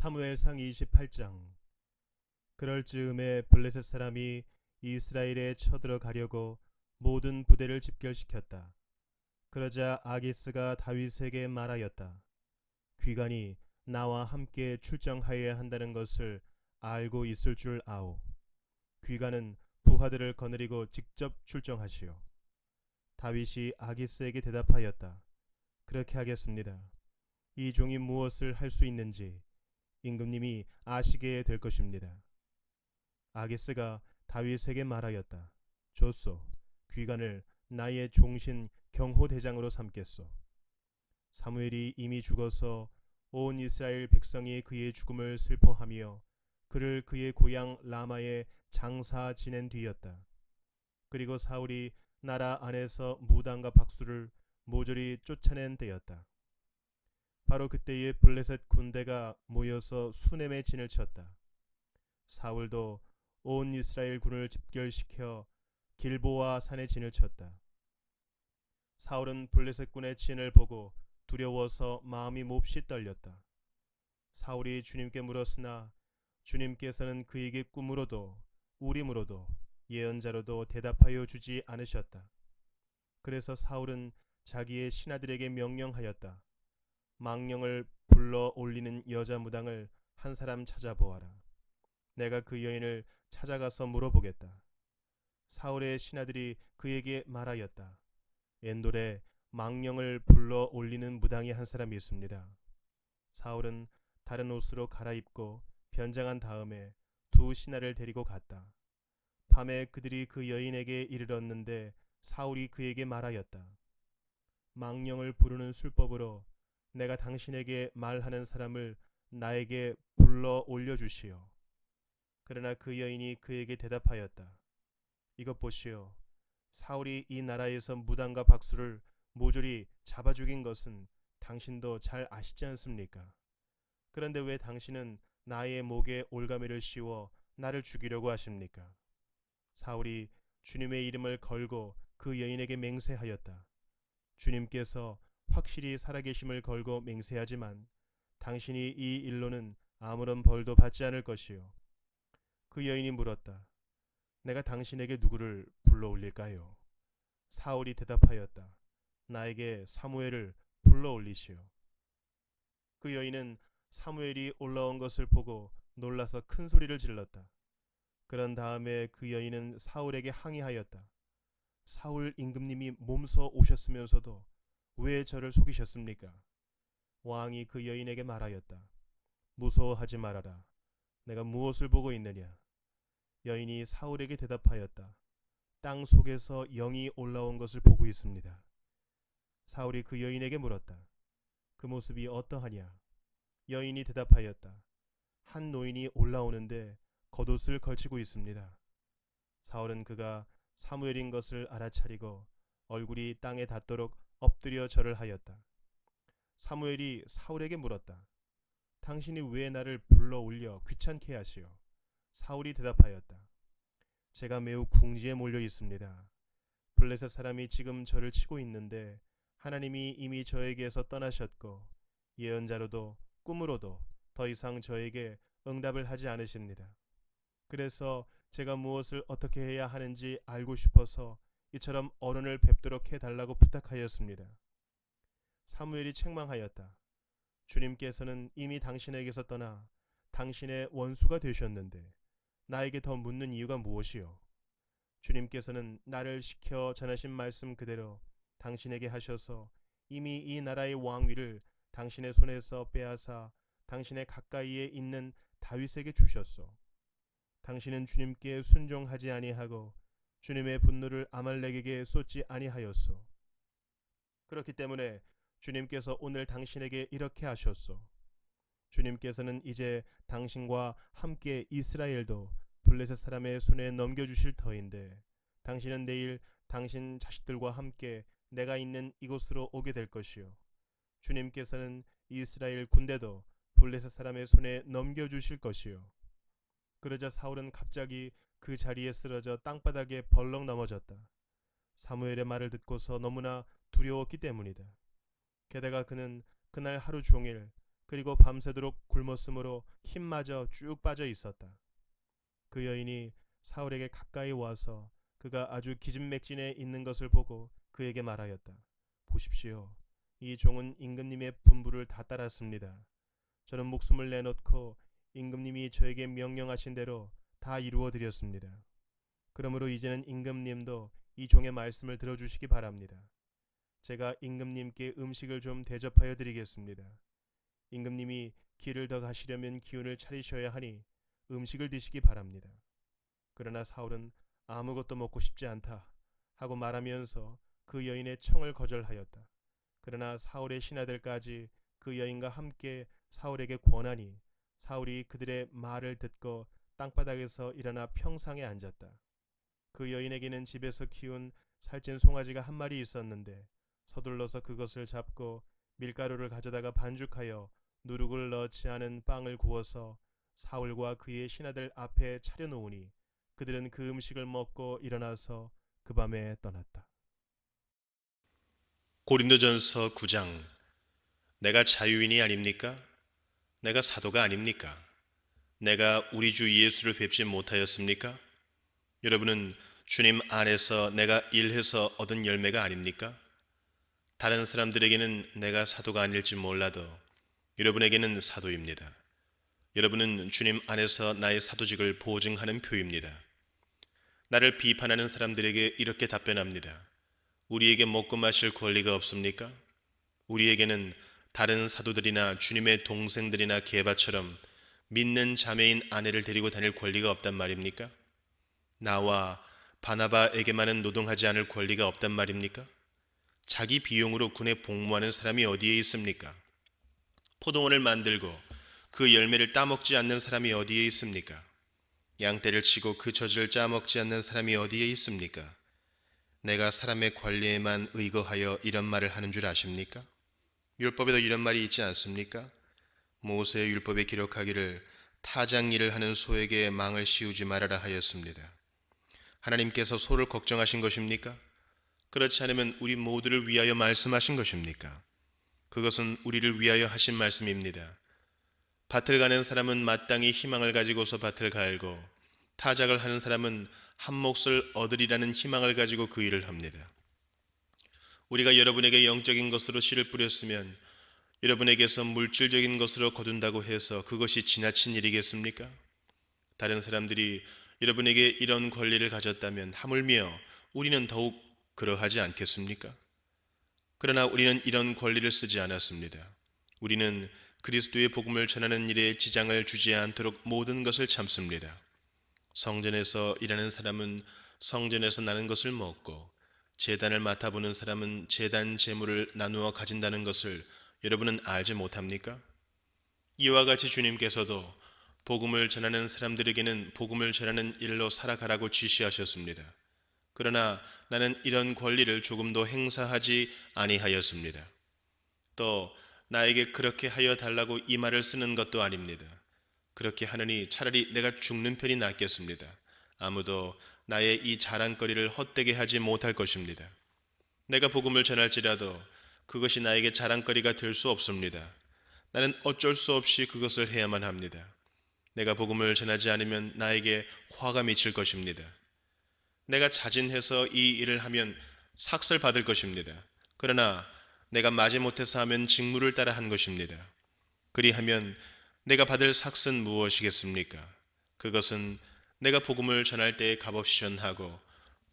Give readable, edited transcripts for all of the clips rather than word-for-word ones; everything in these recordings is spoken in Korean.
사무엘상 28장. 그럴 즈음에 블레셋 사람이 이스라엘에 쳐들어가려고 모든 부대를 집결시켰다. 그러자 아기스가 다윗에게 말하였다. 귀관이 나와 함께 출정하여야 한다는 것을 알고 있을 줄 아오. 귀관은 부하들을 거느리고 직접 출정하시오. 다윗이 아기스에게 대답하였다. 그렇게 하겠습니다. 이 종이 무엇을 할 수 있는지 임금님이 아시게 될 것입니다. 아기스가 다윗에게 말하였다. 좋소. 귀관을 나의 종신 경호대장으로 삼겠소. 사무엘이 이미 죽어서 온 이스라엘 백성이 그의 죽음을 슬퍼하며 그를 그의 고향 라마에 장사 지낸 뒤였다. 그리고 사울이 나라 안에서 무당과 박수를 모조리 쫓아낸 때였다. 바로 그때에 블레셋 군대가 모여서 수넴에 진을 쳤다. 사울도 온 이스라엘 군을 집결시켜 길보아 산에 진을 쳤다. 사울은 블레셋 군의 진을 보고 두려워서 마음이 몹시 떨렸다. 사울이 주님께 물었으나 주님께서는 그에게 꿈으로도 우림으로도 예언자로도 대답하여 주지 않으셨다. 그래서 사울은 자기의 신하들에게 명령하였다. 망령을 불러 올리는 여자 무당을 한 사람 찾아보아라. 내가 그 여인을 찾아가서 물어보겠다. 사울의 신하들이 그에게 말하였다. 엔돌에 망령을 불러 올리는 무당이 한 사람이 있습니다. 사울은 다른 옷으로 갈아입고 변장한 다음에 두 신하를 데리고 갔다. 밤에 그들이 그 여인에게 이르렀는데 사울이 그에게 말하였다. 망령을 부르는 술법으로 내가 당신에게 말하는 사람을 나에게 불러 올려주시오. 그러나 그 여인이 그에게 대답하였다. 이것 보시오. 사울이 이 나라에서 무당과 박수를 모조리 잡아 죽인 것은 당신도 잘 아시지 않습니까? 그런데 왜 당신은 나의 목에 올가미를 씌워 나를 죽이려고 하십니까? 사울이 주님의 이름을 걸고 그 여인에게 맹세하였다. 주님께서 확실히 살아계심을 걸고 맹세하지만 당신이 이 일로는 아무런 벌도 받지 않을 것이요. 그 여인이 물었다. 내가 당신에게 누구를 불러 올릴까요? 사울이 대답하였다. 나에게 사무엘을 불러 올리시오. 그 여인은 사무엘이 올라온 것을 보고 놀라서 큰 소리를 질렀다. 그런 다음에 그 여인은 사울에게 항의하였다. 사울 임금님이 몸소 오셨으면서도 왜 저를 속이셨습니까? 왕이 그 여인에게 말하였다. 무서워하지 말아라. 내가 무엇을 보고 있느냐? 여인이 사울에게 대답하였다. 땅 속에서 영이 올라온 것을 보고 있습니다. 사울이 그 여인에게 물었다. 그 모습이 어떠하냐? 여인이 대답하였다. 한 노인이 올라오는데 겉옷을 걸치고 있습니다. 사울은 그가 사무엘인 것을 알아차리고 얼굴이 땅에 닿도록 엎드려 절을 하였다. 사무엘이 사울에게 물었다. 당신이 왜 나를 불러 올려 귀찮게 하시오? 사울이 대답하였다. 제가 매우 궁지에 몰려 있습니다. 블레셋 사람이 지금 저를 치고 있는데 하나님이 이미 저에게서 떠나셨고 예언자로도 꿈으로도 더 이상 저에게 응답을 하지 않으십니다. 그래서 제가 무엇을 어떻게 해야 하는지 알고 싶어서 이처럼 어른을 뵙도록 해달라고 부탁하였습니다. 사무엘이 책망하였다. 주님께서는 이미 당신에게서 떠나 당신의 원수가 되셨는데 나에게 더 묻는 이유가 무엇이요? 주님께서는 나를 시켜 전하신 말씀 그대로 당신에게 하셔서 이미 이 나라의 왕위를 당신의 손에서 빼앗아 당신의 가까이에 있는 다윗에게 주셨소. 당신은 주님께 순종하지 아니하고 주님의 분노를 아말렉에게 쏟지 아니하였소. 그렇기 때문에 주님께서 오늘 당신에게 이렇게 하셨소. 주님께서는 이제 당신과 함께 이스라엘도 블레셋 사람의 손에 넘겨주실 터인데 당신은 내일 당신 자식들과 함께 내가 있는 이곳으로 오게 될 것이요. 주님께서는 이스라엘 군대도 블레셋 사람의 손에 넘겨주실 것이요. 그러자 사울은 갑자기 그 자리에 쓰러져 땅바닥에 벌렁 넘어졌다. 사무엘의 말을 듣고서 너무나 두려웠기 때문이다. 게다가 그는 그날 하루 종일 그리고 밤새도록 굶었으므로 힘마저 쭉 빠져 있었다. 그 여인이 사울에게 가까이 와서 그가 아주 기진맥진해 있는 것을 보고 그에게 말하였다. 보십시오. 이 종은 임금님의 분부를 다 따랐습니다. 저는 목숨을 내놓고 임금님이 저에게 명령하신 대로 다 이루어 드렸습니다. 그러므로 이제는 임금님도 이 종의 말씀을 들어주시기 바랍니다. 제가 임금님께 음식을 좀 대접하여 드리겠습니다. 임금님이 길을 더 가시려면 기운을 차리셔야 하니 음식을 드시기 바랍니다. 그러나 사울은 아무것도 먹고 싶지 않다 하고 말하면서 그 여인의 청을 거절하였다. 그러나 사울의 신하들까지 그 여인과 함께 사울에게 권하니 사울이 그들의 말을 듣고 땅바닥에서 일어나 평상에 앉았다. 그 여인에게는 집에서 키운 살찐 송아지가 한 마리 있었는데 서둘러서 그것을 잡고 밀가루를 가져다가 반죽하여 누룩을 넣지 않은 빵을 구워서 사울과 그의 신하들 앞에 차려놓으니 그들은 그 음식을 먹고 일어나서 그 밤에 떠났다. 고린도전서 9장. 내가 자유인이 아닙니까? 내가 사도가 아닙니까? 내가 우리 주 예수를 뵙지 못하였습니까? 여러분은 주님 안에서 내가 일해서 얻은 열매가 아닙니까? 다른 사람들에게는 내가 사도가 아닐지 몰라도 여러분에게는 사도입니다. 여러분은 주님 안에서 나의 사도직을 보증하는 표입니다. 나를 비판하는 사람들에게 이렇게 답변합니다. 우리에게 먹고 마실 권리가 없습니까? 우리에게는 다른 사도들이나 주님의 동생들이나 게바처럼 믿는 자매인 아내를 데리고 다닐 권리가 없단 말입니까? 나와 바나바에게만은 노동하지 않을 권리가 없단 말입니까? 자기 비용으로 군에 복무하는 사람이 어디에 있습니까? 포도원을 만들고 그 열매를 따먹지 않는 사람이 어디에 있습니까? 양떼를 치고 그 젖을 짜먹지 않는 사람이 어디에 있습니까? 내가 사람의 관리에만 의거하여 이런 말을 하는 줄 아십니까? 율법에도 이런 말이 있지 않습니까? 모세의 율법에 기록하기를 타작 일을 하는 소에게 망을 씌우지 말아라 하였습니다. 하나님께서 소를 걱정하신 것입니까? 그렇지 않으면 우리 모두를 위하여 말씀하신 것입니까? 그것은 우리를 위하여 하신 말씀입니다. 밭을 가는 사람은 마땅히 희망을 가지고서 밭을 갈고 타작을 하는 사람은 한 몫을 얻으리라는 희망을 가지고 그 일을 합니다. 우리가 여러분에게 영적인 것으로 씨를 뿌렸으면 여러분에게서 물질적인 것으로 거둔다고 해서 그것이 지나친 일이겠습니까? 다른 사람들이 여러분에게 이런 권리를 가졌다면 하물며 우리는 더욱 그러하지 않겠습니까? 그러나 우리는 이런 권리를 쓰지 않았습니다. 우리는 그리스도의 복음을 전하는 일에 지장을 주지 않도록 모든 것을 참습니다. 성전에서 일하는 사람은 성전에서 나는 것을 먹고 제단을 맡아보는 사람은 제단 제물을 나누어 가진다는 것을 여러분은 알지 못합니까? 이와 같이 주님께서도 복음을 전하는 사람들에게는 복음을 전하는 일로 살아가라고 지시하셨습니다. 그러나 나는 이런 권리를 조금도 행사하지 아니하였습니다. 또 나에게 그렇게 하여 달라고 이 말을 쓰는 것도 아닙니다. 그렇게 하느니 차라리 내가 죽는 편이 낫겠습니다. 아무도 나의 이 자랑거리를 헛되게 하지 못할 것입니다. 내가 복음을 전할지라도 그것이 나에게 자랑거리가 될 수 없습니다. 나는 어쩔 수 없이 그것을 해야만 합니다. 내가 복음을 전하지 않으면 나에게 화가 미칠 것입니다. 내가 자진해서 이 일을 하면 삭설 받을 것입니다. 그러나 내가 마지못해서 하면 직무를 따라 한 것입니다. 그리하면 내가 받을 삭은 무엇이겠습니까? 그것은 내가 복음을 전할 때에 값없이 전하고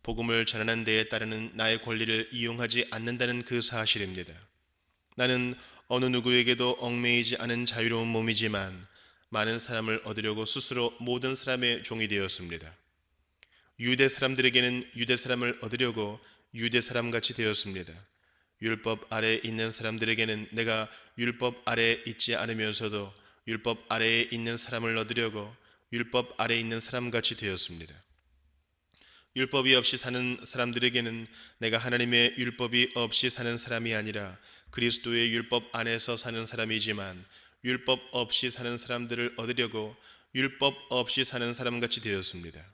복음을 전하는 데에 따르는 나의 권리를 이용하지 않는다는 그 사실입니다. 나는 어느 누구에게도 얽매이지 않은 자유로운 몸이지만 많은 사람을 얻으려고 스스로 모든 사람의 종이 되었습니다. 유대 사람들에게는 유대 사람을 얻으려고 유대 사람같이 되었습니다. 율법 아래에 있는 사람들에게는 내가 율법 아래에 있지 않으면서도 율법 아래에 있는 사람을 얻으려고 율법 아래에 있는 사람같이 되었습니다. 율법이 없이 사는 사람들에게는 내가 하나님의 율법이 없이 사는 사람이 아니라 그리스도의 율법 안에서 사는 사람이지만 율법 없이 사는 사람들을 얻으려고 율법 없이 사는 사람같이 되었습니다.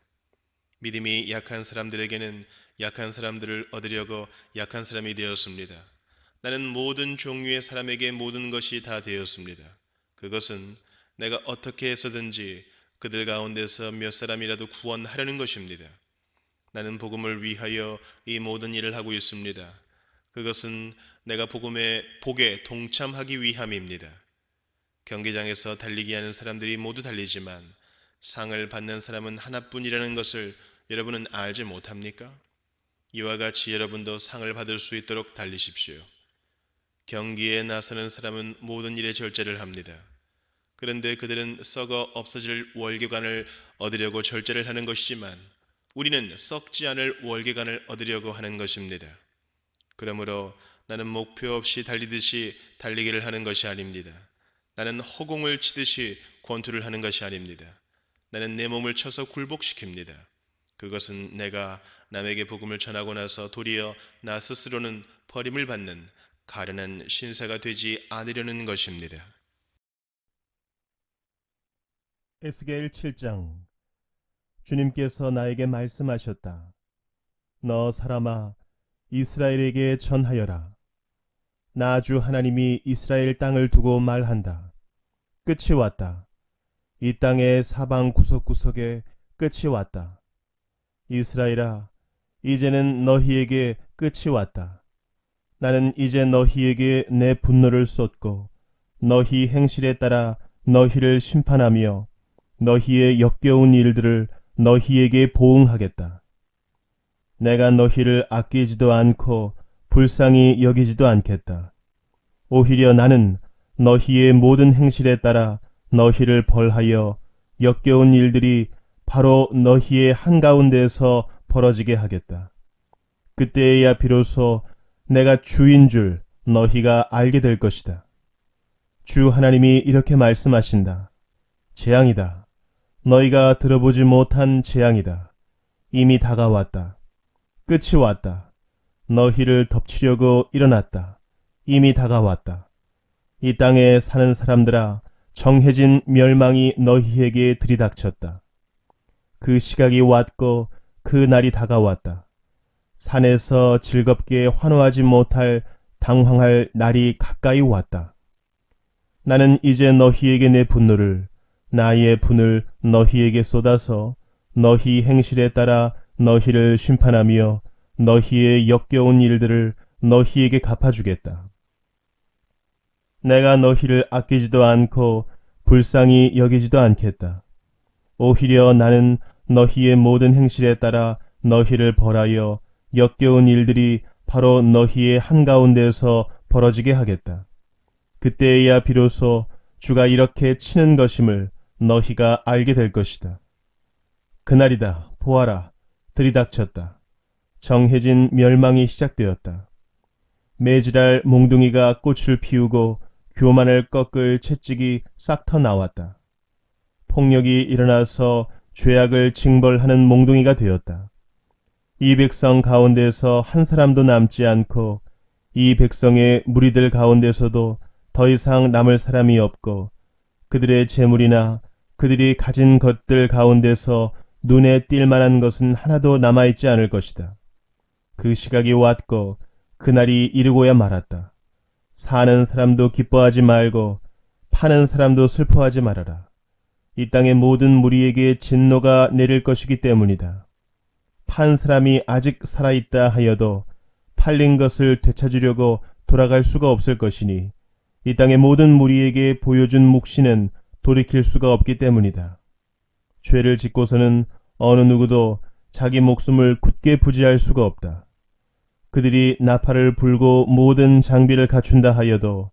믿음이 약한 사람들에게는 약한 사람들을 얻으려고 약한 사람이 되었습니다. 나는 모든 종류의 사람에게 모든 것이 다 되었습니다. 그것은 내가 어떻게 해서든지 그들 가운데서 몇 사람이라도 구원하려는 것입니다. 나는 복음을 위하여 이 모든 일을 하고 있습니다. 그것은 내가 복에 동참하기 위함입니다. 경기장에서 달리기 하는 사람들이 모두 달리지만 상을 받는 사람은 하나뿐이라는 것을 여러분은 알지 못합니까? 이와 같이 여러분도 상을 받을 수 있도록 달리십시오. 경기에 나서는 사람은 모든 일에 절제를 합니다. 그런데 그들은 썩어 없어질 월계관을 얻으려고 절제를 하는 것이지만 우리는 썩지 않을 월계관을 얻으려고 하는 것입니다. 그러므로 나는 목표 없이 달리듯이 달리기를 하는 것이 아닙니다. 나는 허공을 치듯이 권투를 하는 것이 아닙니다. 나는 내 몸을 쳐서 굴복시킵니다. 그것은 내가 남에게 복음을 전하고 나서 도리어 나 스스로는 버림을 받는 가련한 신사가 되지 않으려는 것입니다. 에스겔 7장. 주님께서 나에게 말씀하셨다. 너 사람아, 이스라엘에게 전하여라. 나 주 하나님이 이스라엘 땅을 두고 말한다. 끝이 왔다. 이 땅의 사방 구석구석에 끝이 왔다. 이스라엘아, 이제는 너희에게 끝이 왔다. 나는 이제 너희에게 내 분노를 쏟고 너희 행실에 따라 너희를 심판하며 너희의 역겨운 일들을 너희에게 보응하겠다. 내가 너희를 아끼지도 않고 불쌍히 여기지도 않겠다. 오히려 나는 너희의 모든 행실에 따라 너희를 벌하여 역겨운 일들이 바로 너희의 한가운데에서 벌어지게 하겠다. 그때에야 비로소 내가 주인 줄 너희가 알게 될 것이다. 주 하나님이 이렇게 말씀하신다. 재앙이다. 너희가 들어보지 못한 재앙이다. 이미 다가왔다. 끝이 왔다. 너희를 덮치려고 일어났다. 이미 다가왔다. 이 땅에 사는 사람들아, 정해진 멸망이 너희에게 들이닥쳤다. 그 시각이 왔고 그 날이 다가왔다. 산에서 즐겁게 환호하지 못할 당황할 날이 가까이 왔다. 나는 이제 너희에게 내 분노를, 나의 분을 너희에게 쏟아서 너희 행실에 따라 너희를 심판하며 너희의 역겨운 일들을 너희에게 갚아주겠다. 내가 너희를 아끼지도 않고 불쌍히 여기지도 않겠다. 오히려 나는 너희의 모든 행실에 따라 너희를 벌하여 역겨운 일들이 바로 너희의 한가운데에서 벌어지게 하겠다. 그때에야 비로소 주가 이렇게 치는 것임을 너희가 알게 될 것이다. 그날이다. 보아라. 들이닥쳤다. 정해진 멸망이 시작되었다. 매질할 몽둥이가 꽃을 피우고 교만을 꺾을 채찍이 싹 터 나왔다. 폭력이 일어나서 죄악을 징벌하는 몽둥이가 되었다. 이 백성 가운데서 한 사람도 남지 않고 이 백성의 무리들 가운데서도 더 이상 남을 사람이 없고 그들의 재물이나 그들이 가진 것들 가운데서 눈에 띌 만한 것은 하나도 남아있지 않을 것이다. 그 시각이 왔고 그날이 이르고야 말았다. 사는 사람도 기뻐하지 말고 파는 사람도 슬퍼하지 말아라. 이 땅의 모든 무리에게 진노가 내릴 것이기 때문이다. 판 사람이 아직 살아있다 하여도 팔린 것을 되찾으려고 돌아갈 수가 없을 것이니 이 땅의 모든 무리에게 보여준 묵시는 돌이킬 수가 없기 때문이다. 죄를 짓고서는 어느 누구도 자기 목숨을 굳게 부지할 수가 없다. 그들이 나팔을 불고 모든 장비를 갖춘다 하여도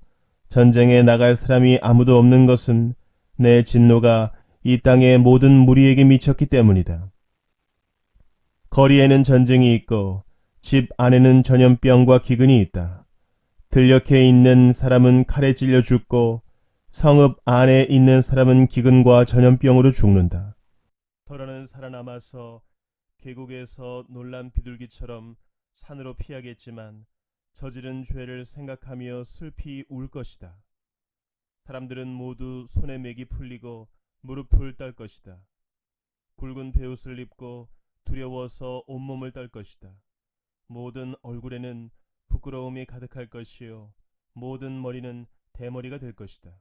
전쟁에 나갈 사람이 아무도 없는 것은 내 진노가 이 땅의 모든 무리에게 미쳤기 때문이다. 거리에는 전쟁이 있고 집 안에는 전염병과 기근이 있다. 들녘에 있는 사람은 칼에 찔려 죽고 성읍 안에 있는 사람은 기근과 전염병으로 죽는다. 더러는 살아남아서 계곡에서 놀란 비둘기처럼 산으로 피하겠지만 저지른 죄를 생각하며 슬피 울 것이다. 사람들은 모두 손에 맥이 풀리고 무릎을 떨 것이다. 굵은 베옷을 입고 두려워서 온몸을 떨 것이다. 모든 얼굴에는 부끄러움이 가득할 것이요 모든 머리는 대머리가 될 것이다.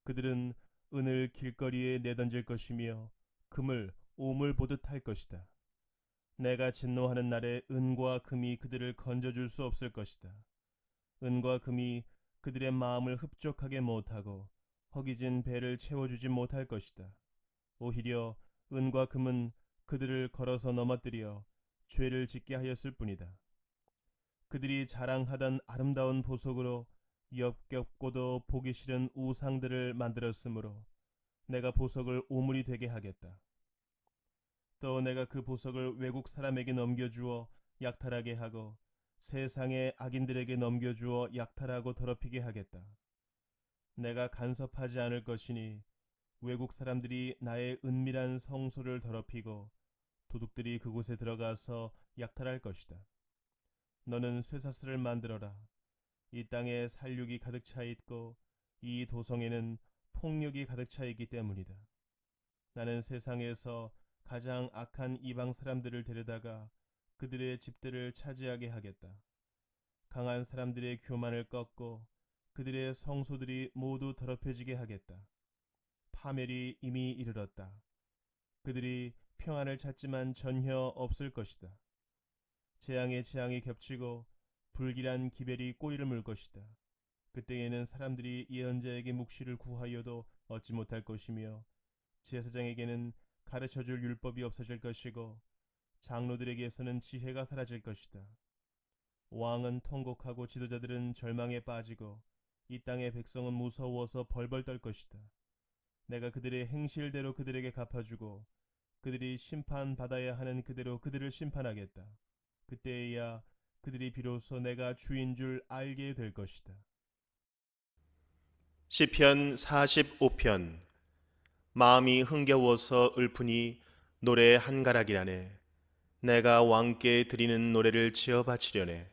그들은 은을 길거리에 내던질 것이며 금을 오물 보듯 할 것이다. 내가 진노하는 날에 은과 금이 그들을 건져줄 수 없을 것이다. 은과 금이 그들의 마음을 흡족하게 못하고 허기진 배를 채워주지 못할 것이다. 오히려 은과 금은 그들을 걸어서 넘어뜨려 죄를 짓게 하였을 뿐이다. 그들이 자랑하던 아름다운 보석으로 역겹고도 보기 싫은 우상들을 만들었으므로 내가 보석을 오물이 되게 하겠다. 또 내가 그 보석을 외국 사람에게 넘겨주어 약탈하게 하고 세상의 악인들에게 넘겨주어 약탈하고 더럽히게 하겠다. 내가 간섭하지 않을 것이니 외국 사람들이 나의 은밀한 성소를 더럽히고 도둑들이 그곳에 들어가서 약탈할 것이다. 너는 쇠사슬을 만들어라. 이 땅에 살육이 가득 차 있고 이 도성에는 폭력이 가득 차 있기 때문이다. 나는 세상에서 가장 악한 이방 사람들을 데려다가 그들의 집들을 차지하게 하겠다. 강한 사람들의 교만을 꺾고 그들의 성소들이 모두 더럽혀지게 하겠다. 파멸이 이미 이르렀다. 그들이 평안을 찾지만 전혀 없을 것이다. 재앙에 재앙이 겹치고 불길한 기별이 꼬리를 물 것이다. 그때에는 사람들이 예언자에게 묵시를 구하여도 얻지 못할 것이며 제사장에게는 가르쳐줄 율법이 없어질 것이고 장로들에게서는 지혜가 사라질 것이다. 왕은 통곡하고 지도자들은 절망에 빠지고 이 땅의 백성은 무서워서 벌벌 떨 것이다. 내가 그들의 행실대로 그들에게 갚아주고 그들이 심판받아야 하는 그대로 그들을 심판하겠다. 그때에야 그들이 비로소 내가 주인 줄 알게 될 것이다. 시편 45편. 마음이 흥겨워서 읊으니 노래 한가락이라네. 내가 왕께 드리는 노래를 지어 바치려네.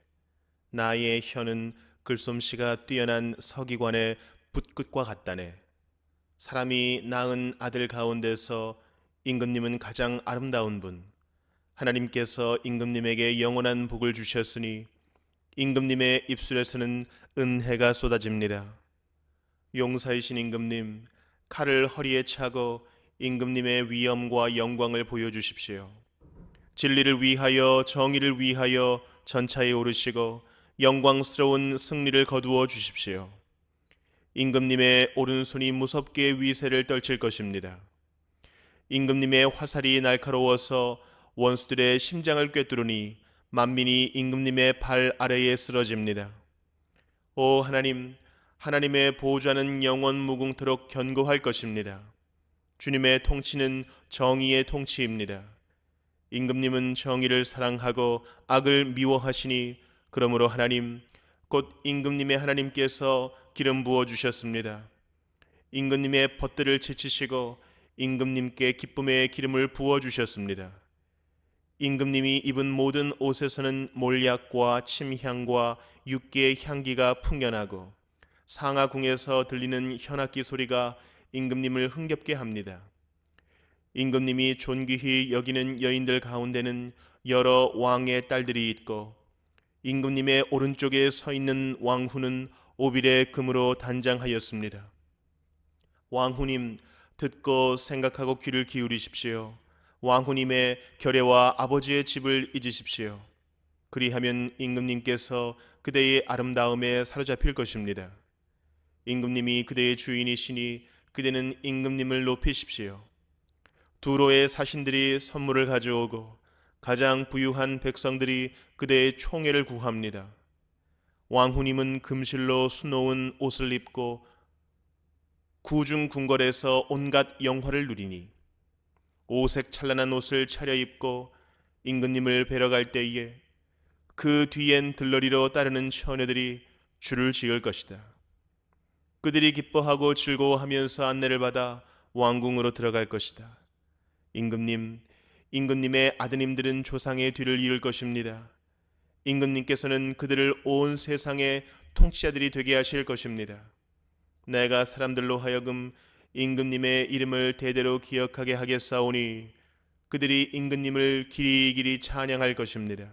나의 혀는 글솜씨가 뛰어난 서기관의 붓끝과 같다네. 사람이 낳은 아들 가운데서 임금님은 가장 아름다운 분. 하나님께서 임금님에게 영원한 복을 주셨으니 임금님의 입술에서는 은혜가 쏟아집니다. 용사이신 임금님, 칼을 허리에 차고 임금님의 위엄과 영광을 보여주십시오. 진리를 위하여 정의를 위하여 전차에 오르시고 영광스러운 승리를 거두어 주십시오. 임금님의 오른손이 무섭게 위세를 떨칠 것입니다. 임금님의 화살이 날카로워서 원수들의 심장을 꿰뚫으니 만민이 임금님의 발 아래에 쓰러집니다. 오 하나님, 하나님의 보좌는 영원 무궁토록 견고할 것입니다. 주님의 통치는 정의의 통치입니다. 임금님은 정의를 사랑하고 악을 미워하시니 그러므로 하나님, 곧 임금님의 하나님께서 기름 부어 주셨습니다. 임금님의 벗들을 제치시고 임금님께 기쁨의 기름을 부어 주셨습니다. 임금님이 입은 모든 옷에서는 몰약과 침향과 육개의 향기가 풍겨나고 상하궁에서 들리는 현악기 소리가 임금님을 흥겹게 합니다. 임금님이 존귀히 여기는 여인들 가운데는 여러 왕의 딸들이 있고 임금님의 오른쪽에 서 있는 왕후는 오빌의 금으로 단장하였습니다. 왕후님, 듣고 생각하고 귀를 기울이십시오. 왕후님의 결례와 아버지의 집을 잊으십시오. 그리하면 임금님께서 그대의 아름다움에 사로잡힐 것입니다. 임금님이 그대의 주인이시니 그대는 임금님을 높이십시오. 두로의 사신들이 선물을 가져오고 가장 부유한 백성들이 그대의 총애를 구합니다. 왕후님은 금실로 수놓은 옷을 입고 구중궁궐에서 온갖 영화를 누리니 오색 찬란한 옷을 차려입고 임금님을 뵈러 갈 때에 그 뒤엔 들러리로 따르는 처녀들이 줄을 지을 것이다. 그들이 기뻐하고 즐거워하면서 안내를 받아 왕궁으로 들어갈 것이다. 임금님, 임금님의 아드님들은 조상의 뒤를 이을 것입니다. 임금님께서는 그들을 온 세상의 통치자들이 되게 하실 것입니다. 내가 사람들로 하여금 임금님의 이름을 대대로 기억하게 하겠사오니 그들이 임금님을 길이길이 찬양할 것입니다.